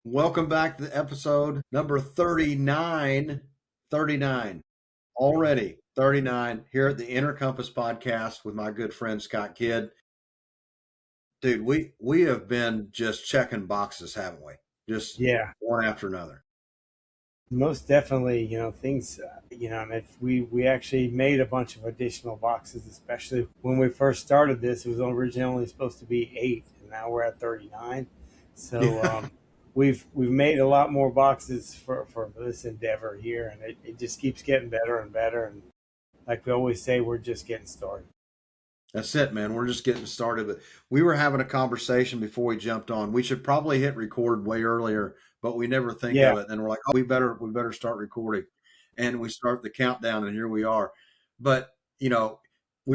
Welcome back to episode number 39. 39 already. 39 here at the Inner Compass podcast with my good friend Scott Kidd. Dude, we have been just checking boxes, haven't we? Just Yeah, one after another. most definitely. Things. And if we actually made a bunch of additional boxes, especially when we first started this. It was originally only supposed to be 8, and now we're at 39. So Yeah. we've made a lot more boxes for this endeavor here, and it just keeps getting better and better. And like we always say, we're just getting started. That's it, man. We're just getting started. But we were having a conversation before we jumped on. We should probably hit record way earlier, but we never think Yeah. of it. And we're like, oh, we better start recording. And we start the countdown, and here we are. But we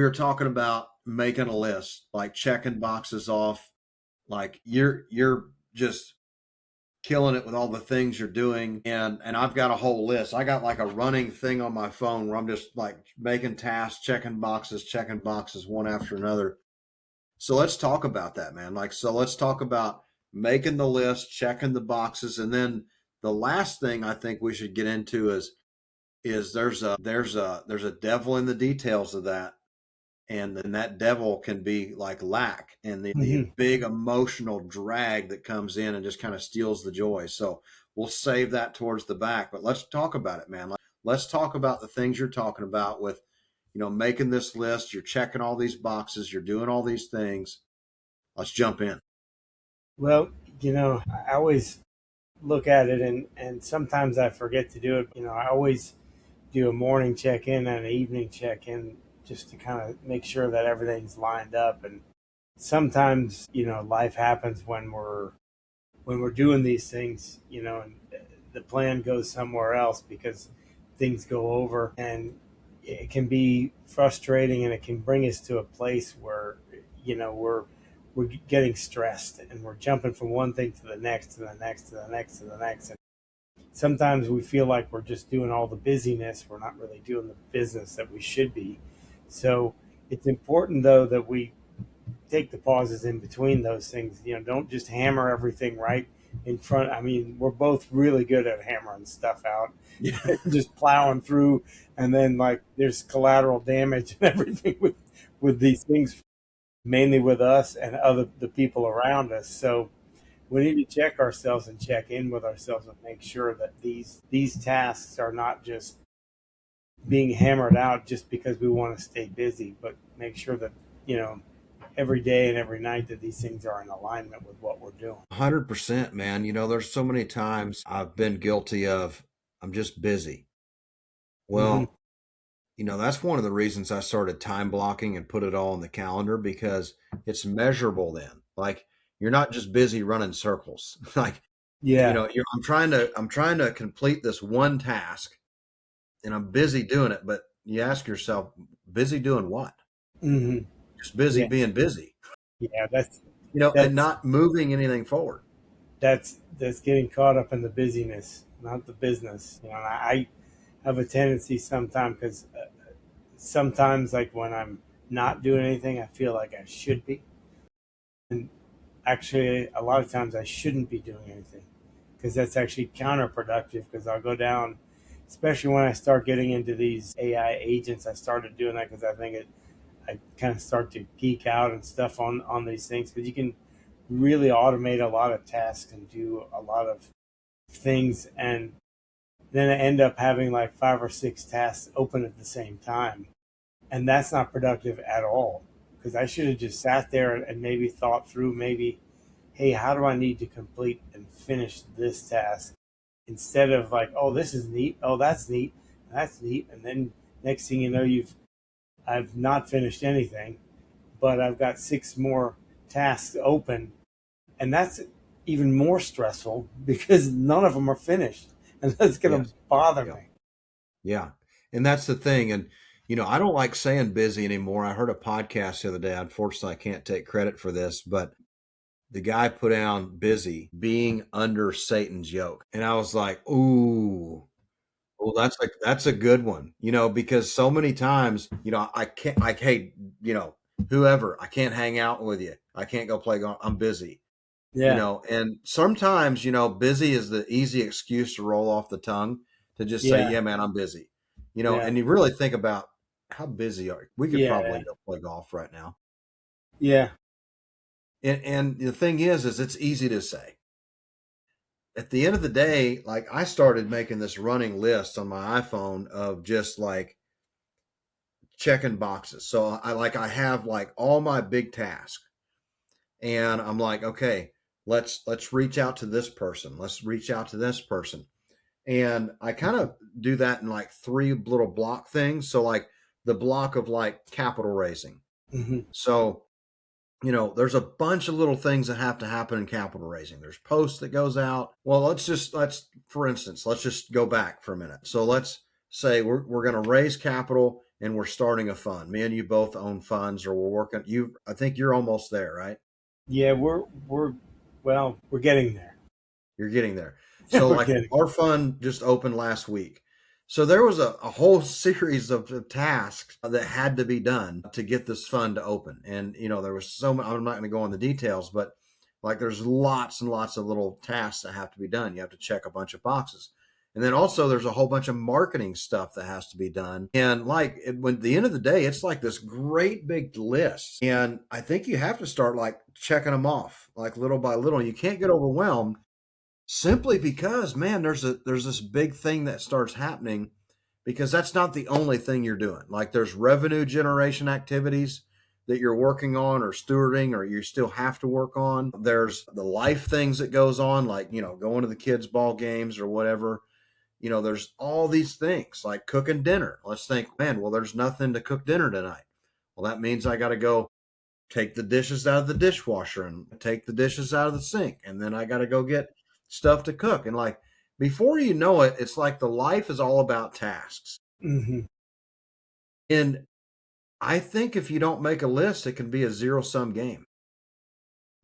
were talking about making a list, like checking boxes off. Like you're just killing it with all the things you're doing, and I've got a whole list. I got like a running thing on my phone where I'm just like making tasks, checking boxes one after another. So let's talk about that, man. So let's talk about making the list, checking the boxes, and then the last thing I think we should get into is there's a devil in the details of that, and then that devil can be like lack and the Hmm. big emotional drag that comes in and just kind of steals the joy. So we'll save that towards the back, but let's talk about it, man. Let's talk about the things you're talking about with making this list. You're checking all these boxes, you're doing all these things. Let's jump in. Well, I always look at it, and sometimes I forget to do it. I always do a morning check in and an evening check in just to kind of make sure that everything's lined up. And sometimes, life happens when we're doing these things, and the plan goes somewhere else because things go over, and it can be frustrating, and it can bring us to a place where we're getting stressed, and we're jumping from one thing to the next to the next to the next to the next. And sometimes we feel like we're just doing all the busyness. We're not really doing the business that we should be. So it's important, though, that we take the pauses in between those things. Don't just hammer everything right in front. I mean, we're both really good at hammering stuff out, Yeah. just plowing through, and then like there's collateral damage and everything with these things, mainly with us and other the people around us. So we need to check ourselves and check in with ourselves and make sure that these tasks are not just being hammered out just because we want to stay busy, but make sure that you know every day and every night that these things are in alignment with what we're doing. 100%, man. There's so many times I've been guilty of, I'm just busy. Hmm. Well, that's one of the reasons I started time blocking and put it all in the calendar because it's measurable then. Like you're not just busy running circles. Like, Yeah. I'm trying to complete this one task and I'm busy doing it, but you ask yourself, busy doing what? Hmm. Just busy Yeah. being busy, Yeah. That's and that's not moving anything forward. that's getting caught up in the busyness, not the business. And I have a tendency sometimes because sometimes like when I'm not doing anything, I feel like I should be, and actually a lot of times I shouldn't be doing anything because that's actually counterproductive because I'll go down, especially when I start getting into these AI agents. I started doing that because I think I kind of start to geek out and stuff on these things because you can really automate a lot of tasks and do a lot of things, and then I end up having like 5 or 6 tasks open at the same time, and that's not productive at all because I should have just sat there and maybe thought through, maybe, hey, how do I need to complete and finish this task, instead of like, oh, this is neat, oh, that's neat, that's neat, and then next thing you know, I've not finished anything, but I've got 6 more tasks open, and that's even more stressful because none of them are finished, and that's going to Yes. bother Yeah. me. Yeah. And that's the thing. And, I don't like saying busy anymore. I heard a podcast the other day. Unfortunately, I can't take credit for this, but the guy put down busy being under Satan's yoke. And I was like, ooh, well, that's a good one, because so many times, I can't, like, hey, whoever, I can't hang out with you. I can't go play golf. I'm busy. Yeah. and sometimes, busy is the easy excuse to roll off the tongue to just say, Yeah. yeah, man, I'm busy, Yeah. and you really think about how busy are you? We could Yeah. probably go play golf right now. Yeah. And the thing is it's easy to say. At the end of the day, like I started making this running list on my iPhone of just like checking boxes. So I have like all my big tasks and I'm like, okay, let's reach out to this person. Let's reach out to this person. And I kind of do that in like three little block things. So like the block of like capital raising. Hmm. So there's a bunch of little things that have to happen in capital raising. There's posts that goes out. Well, for instance, let's just go back for a minute. So let's say we're going to raise capital and we're starting a fund. Me and you both own funds, or we're working. I think you're almost there, right? Yeah. We're getting there. You're getting there. So We're like getting. our fund just opened last week. So there was a whole series of tasks that had to be done to get this fund to open. And, there was so much, I'm not going to go into the details, but like there's lots and lots of little tasks that have to be done. You have to check a bunch of boxes. And then also there's a whole bunch of marketing stuff that has to be done. And like when at the end of the day, it's like this great big list. And I think you have to start like checking them off like little by little. And you can't get overwhelmed simply because, man, there's this big thing that starts happening because that's not the only thing you're doing. Like there's revenue generation activities that you're working on or stewarding or you still have to work on. There's the life things that goes on, like, going to the kids' ball games or whatever. There's all these things like cooking dinner. Let's think, man, well, there's nothing to cook dinner tonight. Well, that means I got to go take the dishes out of the dishwasher and take the dishes out of the sink. And then I got to go get stuff to cook. And like before you know it, it's like the life is all about tasks. Hmm. And I think if you don't make a list, it can be a zero sum game.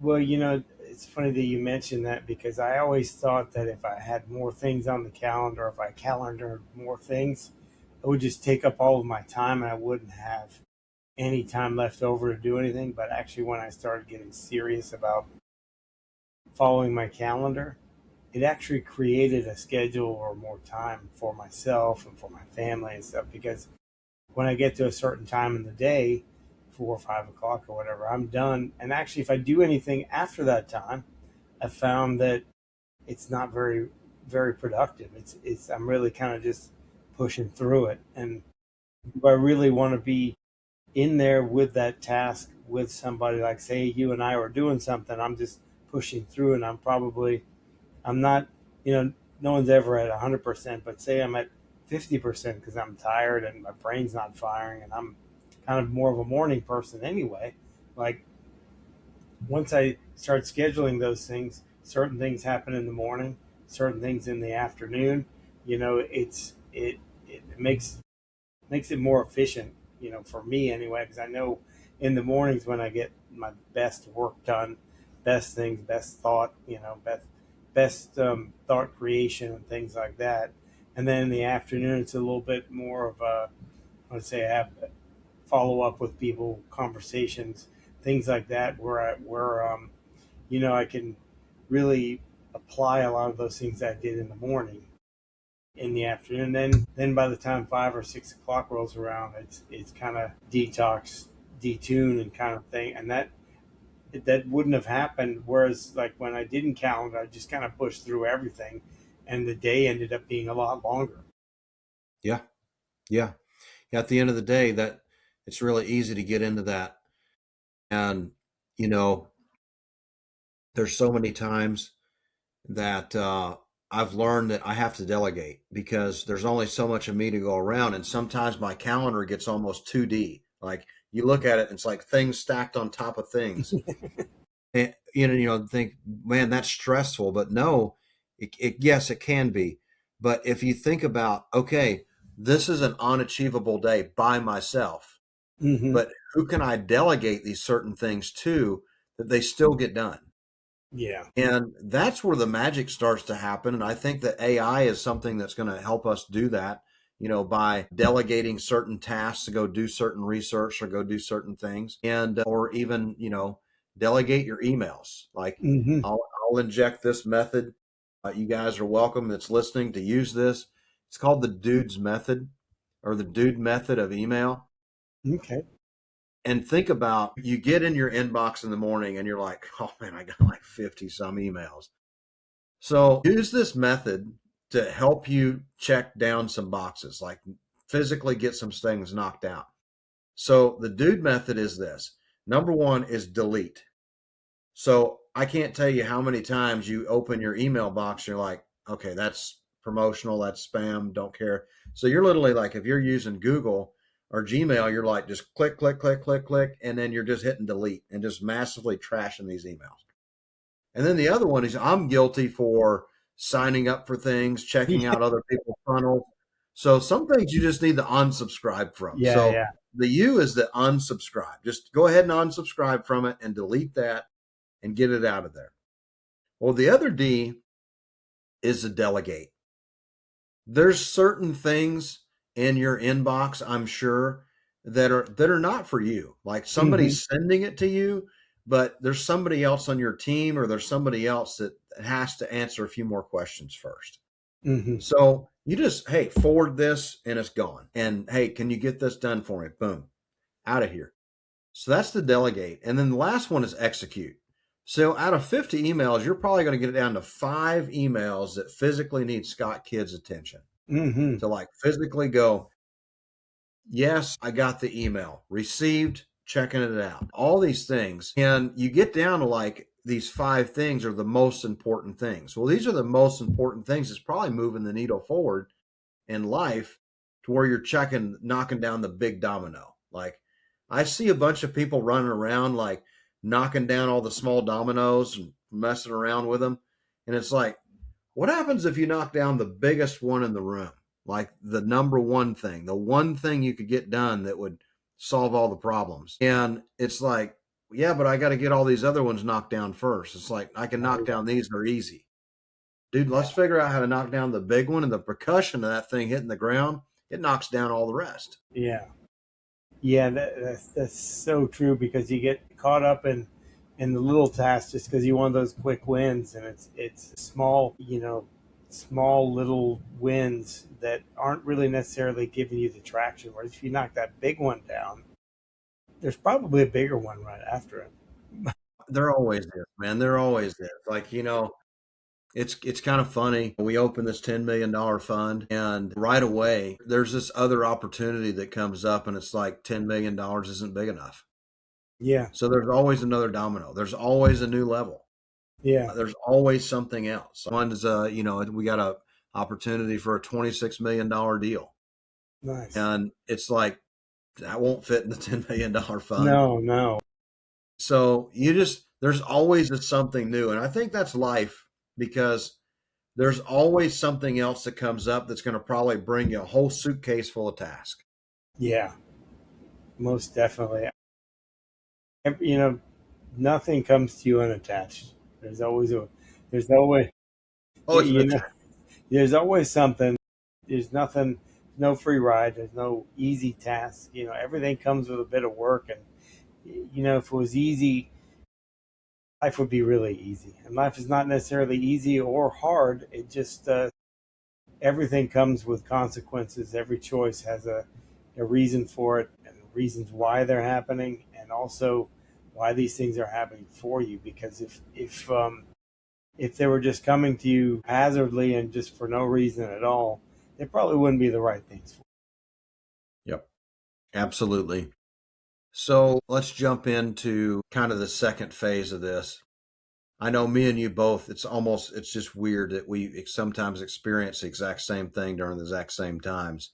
Well, it's funny that you mentioned that because I always thought that if I had more things on the calendar, if I calendared more things, it would just take up all of my time and I wouldn't have any time left over to do anything. But actually, when I started getting serious about following my calendar, it actually created a schedule or more time for myself and for my family and stuff. Because when I get to a certain time in the day, 4 or 5 o'clock or whatever, I'm done. And actually, if I do anything after that time, I found that it's not very, very productive. It's I'm really kind of just pushing through it. And if I really want to be in there with that task with somebody, like say you and I were doing something, I'm just pushing through, and I'm not, no one's ever at 100%, but say I'm at 50% because I'm tired and my brain's not firing, and I'm kind of more of a morning person anyway. Like once I start scheduling those things, certain things happen in the morning, certain things in the afternoon. It makes it more efficient, for me anyway, because I know in the mornings when I get my best work done, best things, best thought, best thought creation and things like that. And then in the afternoon, it's a little bit more of a, let's say, I have follow up with people, conversations, things like that, where I can really apply a lot of those things I did in the morning in the afternoon. Then by the time 5 or 6 o'clock rolls around, it's kind of detox, detune, and kind of thing, and that wouldn't have happened. Whereas like when I didn't calendar, I just kind of pushed through everything, and the day ended up being a lot longer. Yeah. Yeah. At the end of the day, that it's really easy to get into that. And, you know, there's so many times that I've learned that I have to delegate because there's only so much of me to go around. And sometimes my calendar gets almost 2D. Like you look at it, it's like things stacked on top of things. And, think, man, that's stressful. But no, yes, it can be. But if you think about, okay, this is an unachievable day by myself, Hmm. but who can I delegate these certain things to that they still get done? Yeah. And that's where the magic starts to happen. And I think that AI is something that's going to help us do that, by delegating certain tasks to go do certain research or go do certain things. And, or even, delegate your emails. Like Hmm. I'll inject this method. You guys are welcome that's listening to use this. It's called the dude's method or the dude method of email. Okay. And think about you get in your inbox in the morning and you're like, oh man, I got like 50 some emails. So use this method to help you check down some boxes, like physically get some things knocked out. So the dude method is this. Number one is delete. So I can't tell you how many times you open your email box, you're like, okay, that's promotional, that's spam, don't care. So you're literally like, if you're using Google or Gmail, you're like, just click, click, click, click, click, and then you're just hitting delete and just massively trashing these emails. And then the other one is I'm guilty for signing up for things, checking Yeah. out other people's funnels. So some things you just need to unsubscribe from. Yeah. So Yeah. the U is the unsubscribe. Just go ahead and unsubscribe from it and delete that and get it out of there. Well, the other D is to delegate. There's certain things in your inbox, I'm sure, that are not for you. Like Hmm. somebody's sending it to you, but there's somebody else on your team or there's somebody else that has to answer a few more questions first. Hmm. So you just, hey, forward this and it's gone. And hey, can you get this done for me? Boom, out of here. So that's the delegate. And then the last one is execute. So out of 50 emails, you're probably going to get it down to 5 emails that physically need Scott Kidd's attention Hmm. to like physically go, yes, I got the email, received, checking it out, all these things. And you get down to like these 5 things are the most important things. Well, these are the most important things. It's probably moving the needle forward in life to where you're checking, knocking down the big domino. Like I see a bunch of people running around like knocking down all the small dominoes and messing around with them. And it's like, what happens if you knock down the biggest one in the room? Like the number one thing, the one thing you could get done that would solve all the problems. And it's like, yeah, but I got to get all these other ones knocked down first. It's like, I can knock down these, they're easy. Dude, let's Yeah. figure out how to knock down the big one and the percussion of that thing hitting the ground. It knocks down all the rest. Yeah. Yeah. That's so true because you get caught up in the little tasks just because you want those quick wins, and it's small, small little wins that aren't really necessarily giving you the traction. Whereas if you knock that big one down, there's probably a bigger one right after it. There always is, man. There always is. Like, it's kind of funny. We open this $10 million fund, and right away, there's this other opportunity that comes up, and it's like $10 million isn't big enough. Yeah. So there's always another domino. There's always a new level. Yeah. There's always something else. One's, we got a opportunity for a $26 million deal, Nice. and it's like that won't fit in the $10 million fund. No, no. So there's always something new, and I think that's life because there's always something else that comes up that's going to probably bring you a whole suitcase full of tasks. Yeah, most definitely. You know, nothing comes to you unattached. There's always a, there's always, Oh, it's an you know, attack. there's always something. There's nothing, no free ride. There's no easy task. Everything comes with a bit of work. And, if it was easy, life would be really easy. And life is not necessarily easy or hard. It just, everything comes with consequences. Every choice has a reason for it and reasons why they're happening, and also why these things are happening for you. Because if they were just coming to you haphazardly and just for no reason at all, they probably wouldn't be the right things for Yep, absolutely. So let's jump into kind of the second phase of this. I know me and you both, it's just weird that we sometimes experience the exact same thing during the exact same times.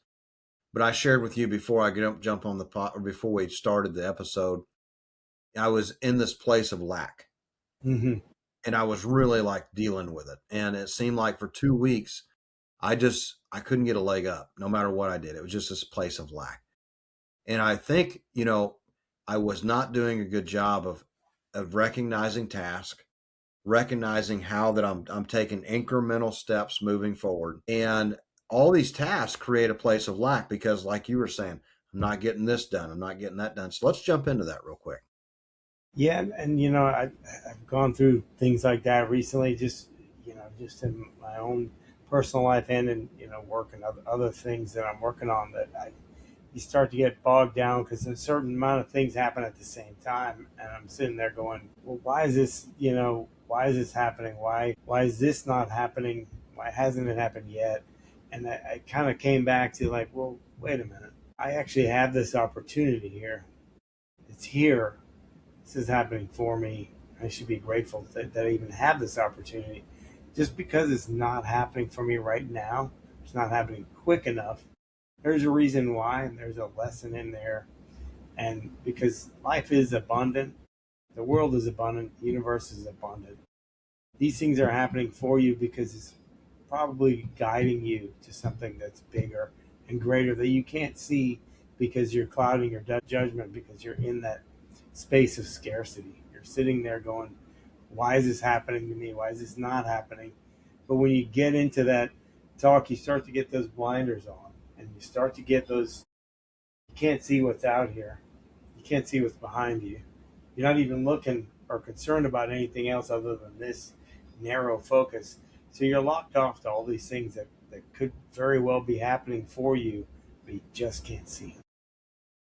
But I shared with you before I jump on the pot or before we started the episode, I was in this place of lack you. Hmm. and I was really like dealing with it. And it seemed like for 2 weeks, I couldn't get a leg up no matter what I did. It was just this place of lack. And I think, I was not doing a good job of recognizing task, recognizing how that I'm taking incremental steps moving forward. And all these tasks create a place of lack because like you were saying, I'm not getting this done. I'm not getting that done. So let's jump into that real quick. Yeah, and I've gone through things like that recently, just just in my own personal life and in work and other things that I'm working on. That you start to get bogged down because a certain amount of things happen at the same time, and I'm sitting there going, well, why is this? Why is this happening? Why is this not happening? Why hasn't it happened yet? And I kind of came back to like, well, wait a minute. I actually have this opportunity here. It's here. This is happening for me. I should be grateful that I even have this opportunity. Just because it's not happening for me right now, it's not happening quick enough. There's a reason why, and there's a lesson in there. And because life is abundant, the world is abundant, the universe is abundant. These things are happening for you because it's probably guiding you to something that's bigger and greater that you can't see because you're clouding your judgment because you're in that space of scarcity. You're sitting there going, why is this happening to me? Why is this not happening? But when you get into that talk, you start to get those blinders on and you start to get those, you can't see what's out here. You can't see what's behind you. You're not even looking or concerned about anything else other than this narrow focus. So you're locked off to all these things that could very well be happening for you, but you just can't see.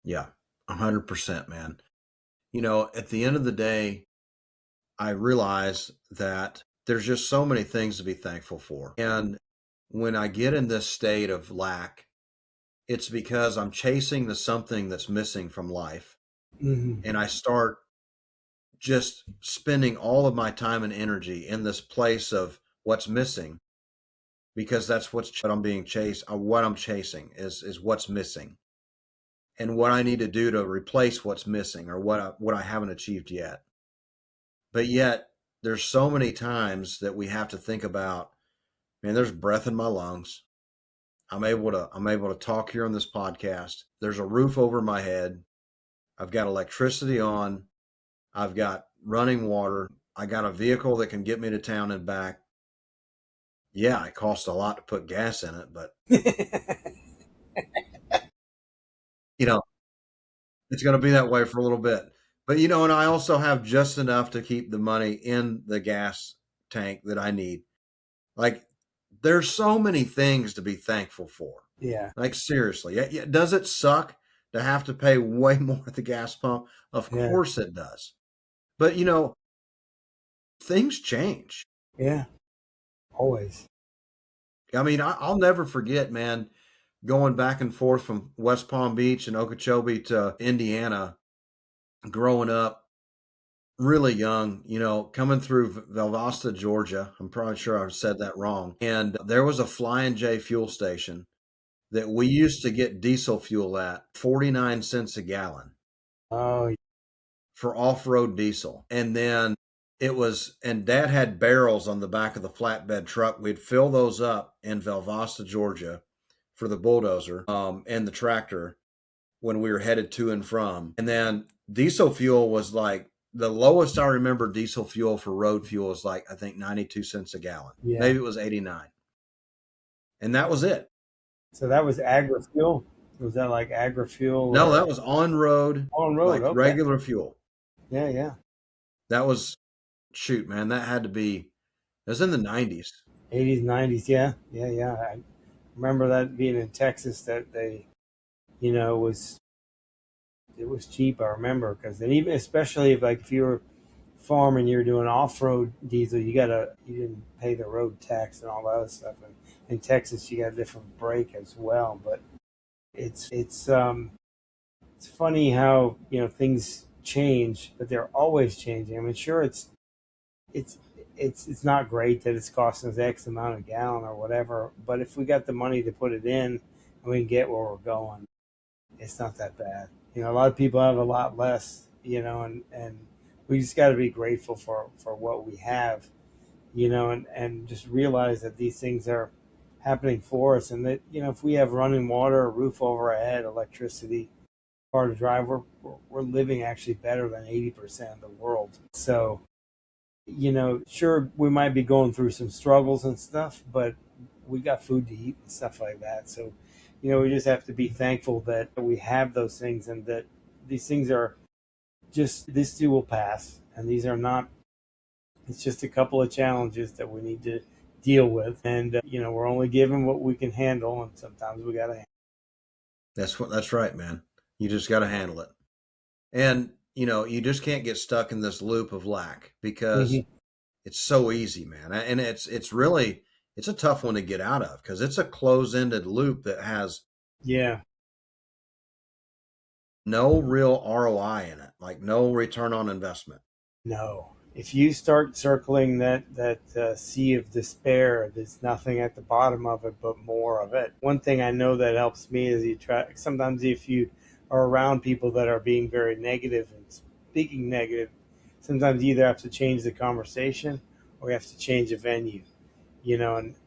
Yeah, 100%, man. At the end of the day, I realize that there's just so many things to be thankful for. And when I get in this state of lack, it's because I'm chasing the something that's missing from life. Mm-hmm. And I start just spending all of my time and energy in this place of what's missing because that's what I'm being chased. What I'm chasing is what's missing and what I need to do to replace what's missing or what I haven't achieved yet. But yet, there's so many times that we have to think about, man, there's breath in my lungs. I'm able to talk here on this podcast. There's a roof over my head. I've got electricity on. I've got running water. I got a vehicle that can get me to town and back. Yeah, it costs a lot to put gas in it, but you know, it's going to be that way for a little bit. But and I also have just enough to keep the money in the gas tank that I need. Like, there's so many things to be thankful for. Yeah, Like, seriously, yeah, does it suck to have to pay way more at the gas pump? Of yeah, course it does. But things change. yeah, always. I mean, I'll never forget, man, going back and forth from West Palm Beach and Okeechobee to Indiana, growing up really young, coming through Valdosta, Georgia. I'm probably sure I said that wrong. And there was a Flying J fuel station that we used to get diesel fuel at 49 cents a gallon Oh, for off-road diesel. And then and Dad had barrels on the back of the flatbed truck. We'd fill those up in Valdosta, Georgia for the bulldozer and the tractor when we were headed to and from. And then diesel fuel was like the lowest I remember diesel fuel for road fuel was like, I think 92 cents a gallon. yeah. Maybe it was 89. And that was it. So that was agri fuel. Was that like agri fuel No, that or was on road, on road? like Okay. regular fuel. Yeah, yeah. That was, shoot, man, that had to be, it was in the 90s. 80s, 90s. Yeah, yeah, yeah. I remember that being in Texas. That they, was it was cheap. I remember because then even especially if you were farming, you're doing off road diesel. You didn't pay the road tax and all that other stuff. And in Texas, you got a different break as well. But it's funny how things change, but they're always changing. I mean, sure, it's it's not great that it's costing us X amount a gallon or whatever, but if we got the money to put it in and we can get where we're going, it's not that bad. A lot of people have a lot less, and we just got to be grateful for what we have, and just realize that these things are happening for us, and that if we have running water, a roof over our head, electricity, car to drive, we're living actually better than 80% of the world. So sure, we might be going through some struggles and stuff, but we got food to eat and stuff like that. So, we just have to be thankful that we have those things and that these things are just this too will pass. And these are not, it's just a couple of challenges that we need to deal with. And, we're only given what we can handle. And sometimes we got to. That's right, man. You just got to handle it. And, you just can't get stuck in this loop of lack because Mm-hmm. it's so easy, man. And it's really, it's a tough one to get out of because it's a close-ended loop that has Yeah. no real ROI in it, like no return on investment. No. If you start circling that sea of despair, there's nothing at the bottom of it but more of it. One thing I know that helps me is you try. Sometimes if you are around people that are being very negative and speaking negative, sometimes you either have to change the conversation or you have to change a venue.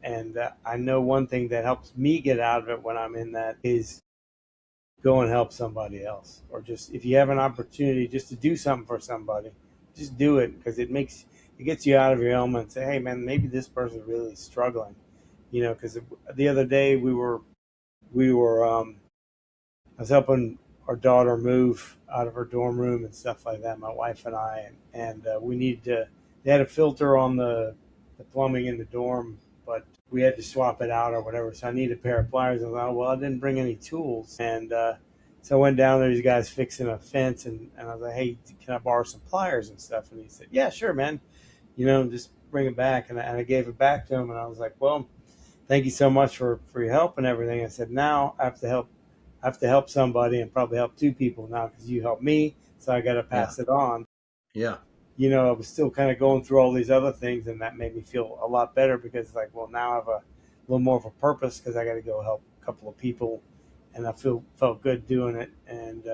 And I know one thing that helps me get out of it when I'm in that is go and help somebody else, or just if you have an opportunity just to do something for somebody, just do it because it gets you out of your element and say, hey man, maybe this person's really struggling. Because the other day we were I was helping our daughter move out of her dorm room and stuff like that, my wife and I, and we needed to. They had a filter on the plumbing in the dorm, but we had to swap it out or whatever. So I needed a pair of pliers. And I thought, well, I didn't bring any tools, and so I went down there. These guys fixing a fence, and I was like, hey, can I borrow some pliers and stuff? And he said, yeah, sure, man. Just bring it back. And I gave it back to him, and I was like, well, thank you so much for your help and everything. I said, now I have to help somebody and probably help two people now because you helped me, so I got to Yeah. pass it on. Yeah. I was still kind of going through all these other things, and that made me feel a lot better because, like, well, now I have a little more of a purpose because I got to go help a couple of people, and I felt good doing it. And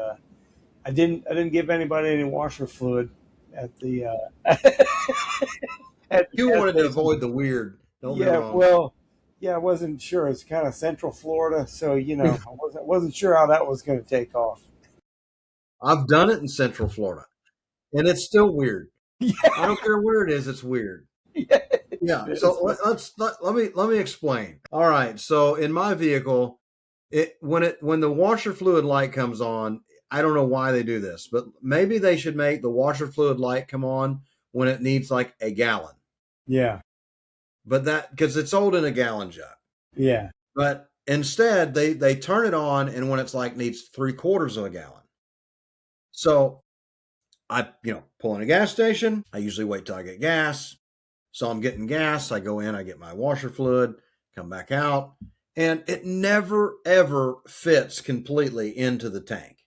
I didn't give anybody any washer fluid at the at the You gas wanted to station. avoid the weird. Don't be Yeah, wrong. well, yeah, I wasn't sure. It's kind of Central Florida, so I wasn't sure how that was going to take off. I've done it in Central Florida, and it's still weird. I don't care where it is; it's weird. Yeah, Yeah. it So is. let me explain. All right. So in my vehicle, when the washer fluid light comes on, I don't know why they do this, but maybe they should make the washer fluid light come on when it needs like a gallon. Yeah, But that because it's old in a gallon jug. yeah, But instead they turn it on and when it's like needs 3/4 of a gallon. So I, pull in a gas station. I usually wait till I get gas. So I'm getting gas. I go in, I get my washer fluid, come back out, and it never ever fits completely into the tank.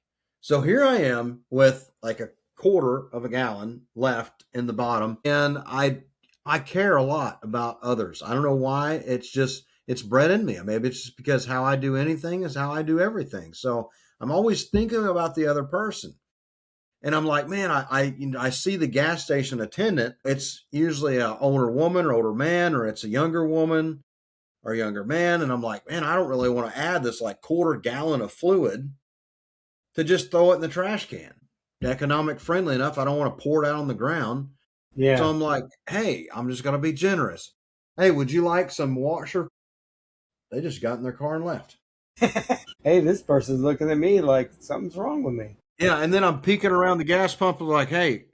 So here I am with like a quarter of a gallon left in the bottom, and I care a lot about others. I don't know why. It's bred in me. Maybe it's just because how I do anything is how I do everything. So I'm always thinking about the other person. And I'm like, man, I see the gas station attendant. It's usually an older woman or older man, or it's a younger woman or younger man. And I'm like, man, I don't really want to add this like quarter gallon of fluid to just throw it in the trash can. Economic friendly enough. I don't want to pour it out on the ground. So yeah. I'm like, hey, I'm just going to be generous. Hey, would you like some washer? They just got in their car and left. Hey, this person's looking at me like something's wrong with me. Yeah. And then I'm peeking around the gas pump, like, hey,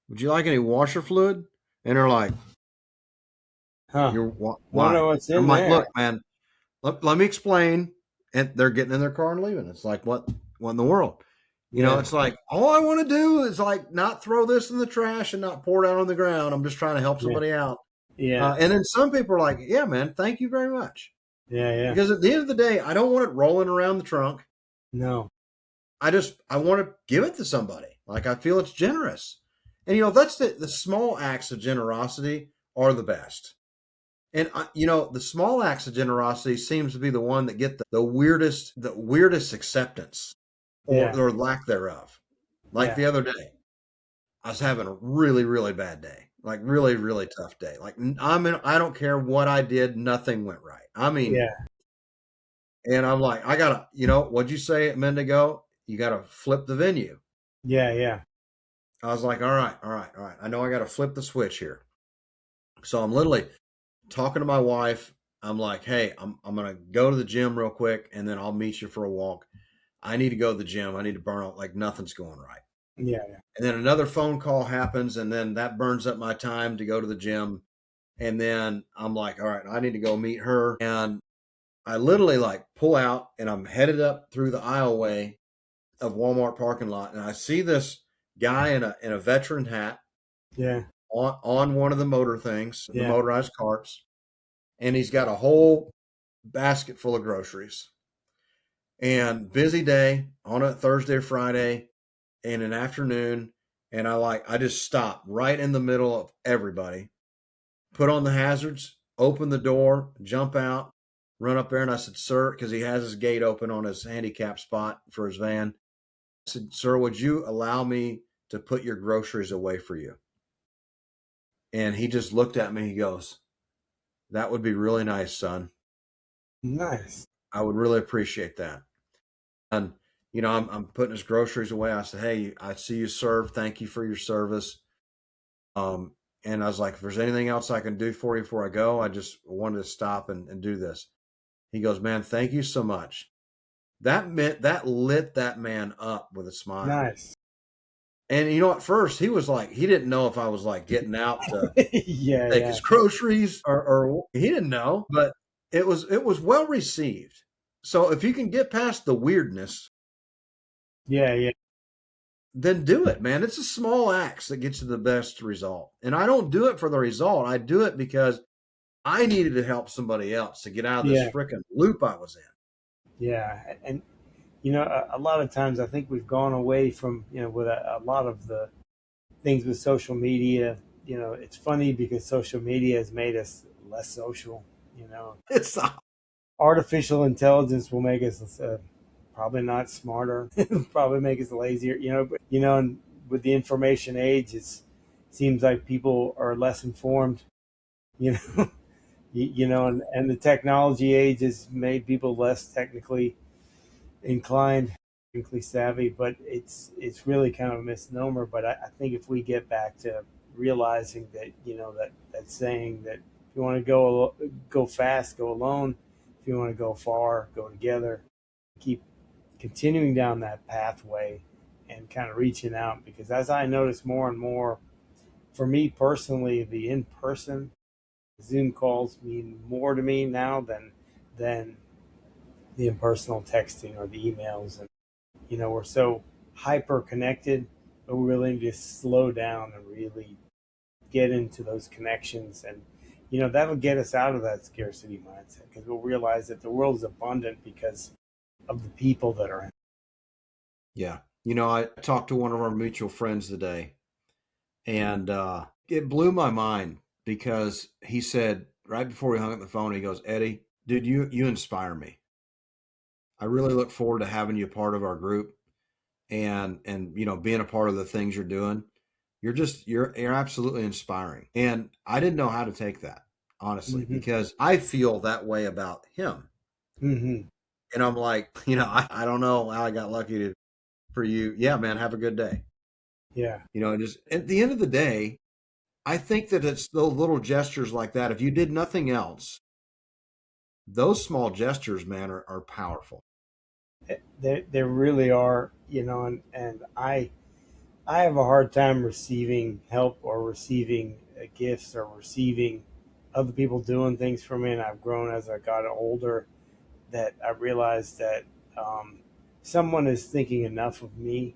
would you like any washer fluid? And they're like, Huh? you're Wonder why? what's I'm in like, there. look, man, let me explain. And they're getting in their car and leaving. It's like, what in the world? Yeah, It's like, all I want to do is like not throw this in the trash and not pour it out on the ground. I'm just trying to help yeah, somebody out. yeah, And then some people are like, yeah, man, thank you very much. yeah, yeah. Because at the end of the day, I don't want it rolling around the trunk. No, I want to give it to somebody. Like I feel it's generous. And that's the small acts of generosity are the best. And the small acts of generosity seems to be the one that get the weirdest acceptance or yeah, or lack thereof. Like yeah, the other day, I was having a really really bad day, like really really tough day. Like I don't care what I did, nothing went right. I mean, yeah, and I'm like, I gotta, what'd you say a minute ago? You gotta flip the venue. yeah, yeah, I was like, all right, all right, all right. I know I gotta flip the switch here. So I'm literally talking to my wife. I'm like, hey, I'm gonna go to the gym real quick, and then I'll meet you for a walk. I need to go to the gym. I need to burn out like nothing's going right. Yeah. Yeah. And then another phone call happens, and then that burns up my time to go to the gym. And then I'm like, all right, I need to go meet her. And I literally like pull out and I'm headed up through the aisleway of Walmart parking lot. And I see this guy in a veteran hat Yeah. on one of the motor things, the Yeah. motorized carts. And he's got a whole basket full of groceries. And busy day on a Thursday or Friday in an afternoon. And I just stop right in the middle of everybody, put on the hazards, open the door, jump out, run up there. And I said, sir, because he has his gate open on his handicap spot for his van. I said, sir, would you allow me to put your groceries away for you? And he just looked at me. He goes, that would be really nice, son. Nice. I would really appreciate that. And, I'm putting his groceries away. I said, hey, I see you serve. Thank you for your service. Um, and I was like, if there's anything else I can do for you before I go, I just wanted to stop and do this. He goes, man, thank you so much. That lit that man up with a smile. Nice. And at first he was like, he didn't know if I was like getting out to Yeah. take Yeah. his groceries or he didn't know, but it was well received. So if you can get past the weirdness, Yeah. Yeah. then do it, man. It's a small acts that gets you the best result. And I don't do it for the result. I do it because I needed to help somebody else to get out of this Yeah. freaking loop I was in. Yeah. And a lot of times I think we've gone away from, with a lot of the things with social media. It's funny because social media has made us less social. You know, It's artificial intelligence will make us probably not smarter, it'll probably make us lazier. But and with the information age, it seems like people are less informed. You know, and the technology age has made people less technically inclined, technically savvy, but it's really kind of a misnomer. But I think if we get back to realizing that, that saying that if you want to go fast, go alone. If you want to go far, go together. Keep continuing down that pathway and kind of reaching out, because as I notice more and more, for me personally, the in-person Zoom calls mean more to me now than the impersonal texting or the emails. And we're so hyper connected, but we really need to slow down and really get into those connections. And that'll get us out of that scarcity mindset, because we'll realize that the world is abundant because of the people that are in it. Yeah. I talked to one of our mutual friends today, and it blew my mind because he said right before we hung up the phone, he goes, Eddie, dude, you inspire me. I really look forward to having you a part of our group and being a part of the things you're doing. You're absolutely inspiring. And I didn't know how to take that, honestly, Mm-hmm. because I feel that way about him. Mm-hmm. And I'm like, I don't know how I got lucky for you. Yeah, man, have a good day. Yeah. Just at the end of the day, I think that it's those little gestures like that. If you did nothing else, those small gestures, man, are powerful. There really are, and I have a hard time receiving help or receiving gifts or receiving other people doing things for me. And I've grown as I got older, that I realized that someone is thinking enough of me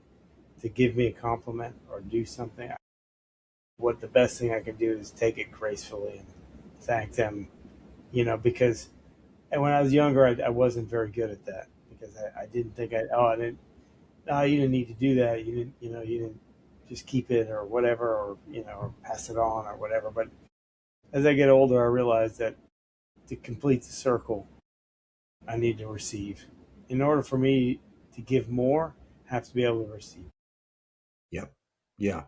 to give me a compliment or do something. What the best thing I can do is take it gracefully and thank them, because and when I was younger, I wasn't very good at that, because I didn't think I didn't, no, you didn't need to do that. You didn't just keep it or whatever, or, or pass it on or whatever. But as I get older, I realize that to complete the circle, I need to receive. In order for me to give more, I have to be able to receive. Yep. Yeah.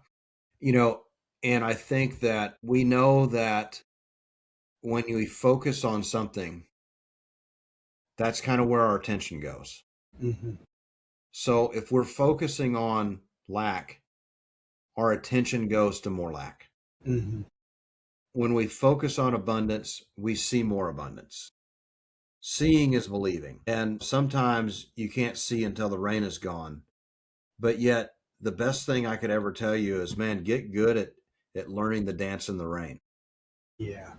You know, and I think that we know that when we focus on something, that's kind of where our attention goes. Mm-hmm. So if we're focusing on lack, our attention goes to more lack. Mm-hmm. When we focus on abundance, we see more abundance. Seeing is believing. And sometimes you can't see until the rain is gone. But yet, the best thing I could ever tell you is, man, get good at learning the dance in the rain. Yeah.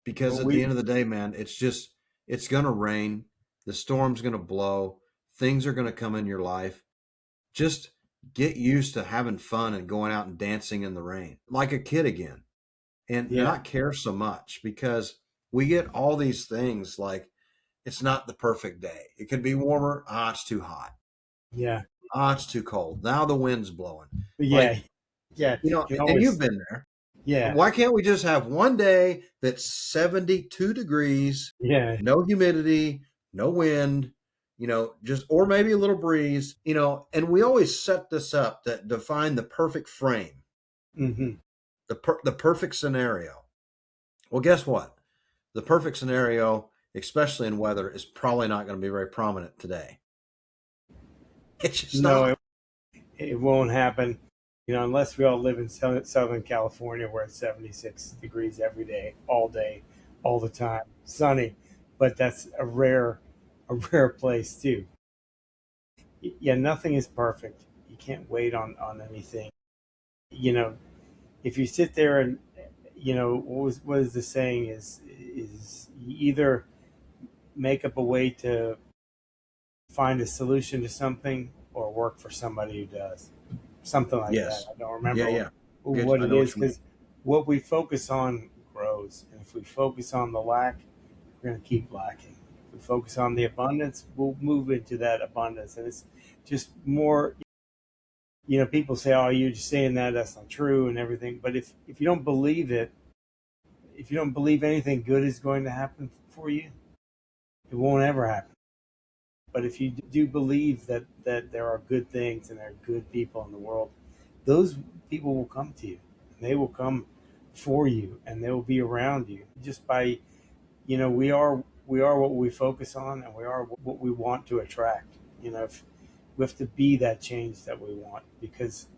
Because Well, at the end of the day, man, it's going to rain, the storm's going to blow, things are going to come in your life. Just get used to having fun and going out and dancing in the rain like a kid again, and yeah. not care so much, because we get all these things like, it's not the perfect day. It could be warmer. Ah, it's too hot. Yeah. Ah, it's too cold. Now the wind's blowing. Yeah. Like, Yeah. You can and you've always, been there. yeah. Why can't we just have one day that's 72 degrees, Yeah. no humidity, no wind, just, or maybe a little breeze, and we always set this up that define the perfect frame, Hmm. the perfect scenario. Well, guess what? The perfect scenario, especially in weather, is probably not going to be very prominent today. It's just No, not. it won't happen. Unless we all live in Southern California where it's 76 degrees every day, all the time, sunny. But that's a rare place too. Yeah, nothing is perfect. You can't wait on anything. You know, if you sit there and what is the saying is you either make up a way to find a solution to something or work for somebody who does something like that. Yes. I don't Yeah, remember yeah. Good. what I it know what is you mean. because what we focus on grows, and if we focus on the lack, we're going to keep lacking. If we focus on the abundance, we'll move into that abundance, and it's just more. People say, "Oh, you're just saying that. That's not true," and everything. But if you don't believe it, if you don't believe anything good is going to happen for you, it won't ever happen. But if you do believe that there are good things and there are good people in the world, those people will come to you. And they will come for you, and they will be around you just by we are what we focus on, and we are what we want to attract. If we have to be that change that we want, because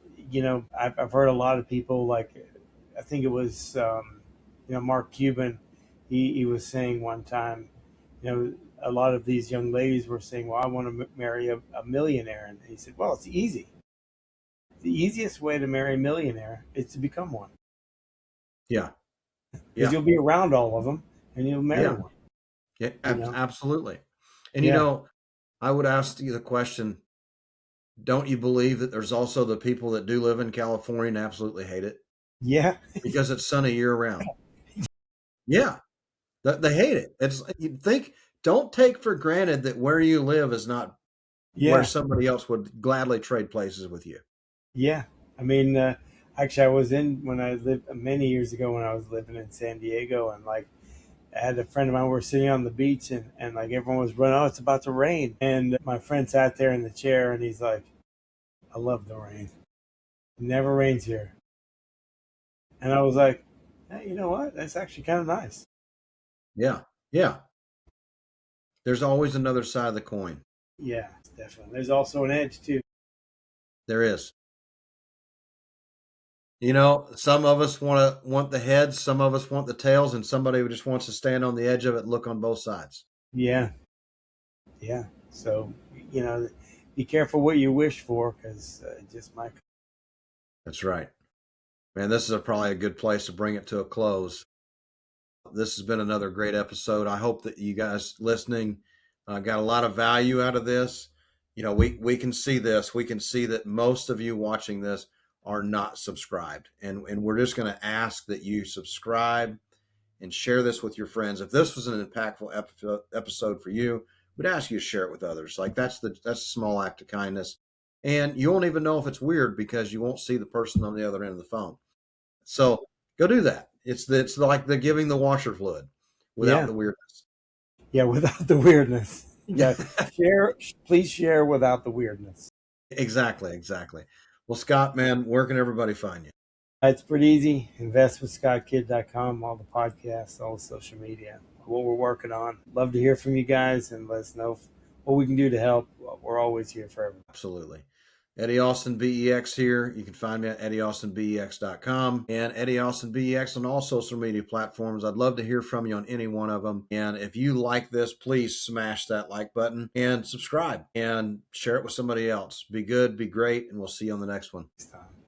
I've heard a lot of people, like I think it was Mark Cuban. He was saying one time, a lot of these young ladies were saying, well, I want to marry a millionaire, and he said, well, it's easy. The easiest way to marry a millionaire is to become one, Yeah. because Yeah. you'll be around all of them and you'll marry Yeah. one. Yeah. you know Absolutely. And yeah. I would ask you the question: don't you believe that there's also the people that do live in California and absolutely hate it Yeah. because it's sunny year round? Yeah, they hate it. It's, you think, don't take for granted that where you live is not where Yeah. somebody else would gladly trade places with you. Yeah. I mean, actually, I was in when I lived many years ago when I was living in San Diego, and like I had a friend of mine. We were sitting on the beach, and like everyone was running. Oh, it's about to rain, and my friend sat there in the chair, and he's like, "I love the rain. It never rains here." And I was like, hey, you know what? That's actually kind of nice. Yeah, yeah. There's always another side of the coin. Yeah, definitely. There's also an edge too. There is. Some of us want the heads, some of us want the tails, and somebody who just wants to stand on the edge of it and look on both sides. Yeah, yeah. So you know, be careful what you wish for, because it just might. That's right. Man, this is probably a good place to bring it to a close. This has been another great episode. I hope that you guys listening got a lot of value out of this. We can see this. We can see that most of you watching this are not subscribed, and we're just going to ask that you subscribe and share this with your friends. If this was an impactful episode for you, we'd ask you to share it with others. Like, that's a small act of kindness, and you won't even know if it's weird because you won't see the person on the other end of the phone. So go do that. It's like the giving the washer fluid without Yeah, the weirdness. yeah. Without the weirdness. Yeah, share. Please share without the weirdness. Exactly, exactly. Well, Scott, man, where can everybody find you? It's pretty easy. Investwithscottkid.com, all the podcasts, all the social media, what we're working on. Love to hear from you guys and let us know what we can do to help. We're always here for everyone. Absolutely. Eddie Austin BEX here. You can find me at eddieaustinbex.com and Eddie Austin BEX on all social media platforms. I'd love to hear from you on any one of them. And if you like this, please smash that like button and subscribe and share it with somebody else. Be good, be great, and we'll see you on the next one. Next time.